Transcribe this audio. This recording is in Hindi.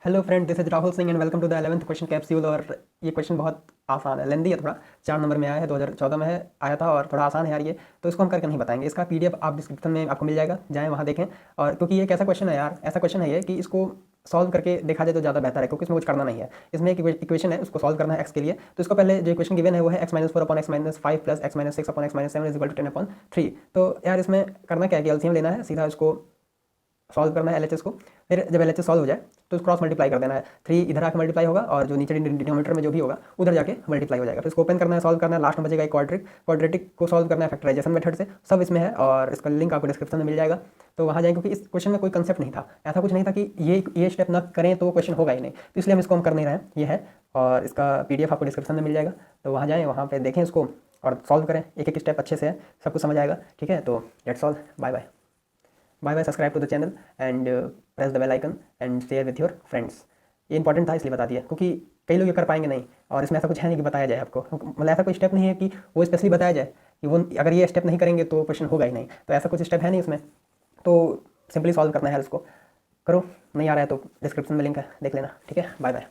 Hello friend, this is Rahul Singh and welcome to the 11th question capsule. और ये क्वेश्चन बहुत आसान है, लेंदी है थोड़ा। 4 नंबर में आया है, 2014 में है आया था और थोड़ा आसान है यार ये। तो इसको हम करके नहीं बताएंगे। इसका पीडीएफ आप डिस्क्रिप्शन में आपको मिल जाएगा, जाएँ वहाँ देखें। और क्योंकि ये कैसा क्वेश्चन है यार, ऐसा क्वेश्चन है ये कि इसको सॉल्व करके देखा जाए तो ज़्यादा बेहतर है, क्योंकि इसमें कुछ करना नहीं है। इसमें एक इक्वेशन है, उसको सॉल्व करना है एक्स के लिए। तो इसको पहले जो इक्वेशन गिवन है वो है x-4/x-5 plus x-6/x-7 is equal to 10/3। तो यार इसमें करना क्या है कि एलसीएम लेना है, सीधा इसको सॉल्व करना है एलएचएस को। फिर जब एलएचएस सॉल्व हो जाए तो क्रॉस मल्टीप्लाई कर देना है। 3 इधर आके मल्टीप्लाई होगा और जो नीचे डिनोमीटर में जो भी होगा उधर जाके मल्टीप्लाई हो जाएगा। फिर इसको ओपन करना है, सॉल्व करना है, लास्ट में बचेगा एक क्वाड्रेटिक को सॉल्व करना है फैक्टराइजेशन मेथड से। सब इसमें है और इसका लिंक आपको डिस्क्रिप्शन में मिल जाएगा। तो वहाँ जाएंगे, क्योंकि इस क्वेश्चन में कोई कंसेप्ट नहीं था, ऐसा कुछ नहीं था कि ये स्टेप ना करें तो क्वेश्चन होगा ही नहीं। तो इसलिए हम इसको हम कर नहीं रहे हैं, ये है। और इसका पीडीएफ आपको डिस्क्रिप्शन में मिल जाएगा, तो वहाँ जाएँ, वहाँ पर देखें इसको और सॉल्व करें। एक एक स्टेप अच्छे से है, सब कुछ समझ आएगा। ठीक है, तो let's all, bye bye bye bye. Subscribe to the channel and press the bell icon and share with your friends. ये इंपॉर्टेंट था इसलिए बता दिया, क्योंकि कई लोग ये कर पाएंगे नहीं। और इसमें ऐसा कुछ है नहीं कि बताया जाए आपको, मतलब ऐसा कोई स्टेप नहीं है कि वो स्पेशली बताया जाए कि वो अगर ये स्टेप नहीं करेंगे तो क्वेश्चन होगा ही नहीं। तो ऐसा कुछ स्टेप है नहीं इसमें, तो सिंपली सॉल्व करना है। इसको करो, नहीं आ रहा है तो डिस्क्रिप्शन में लिंक है, देख लेना। ठीक है, बाय बाय।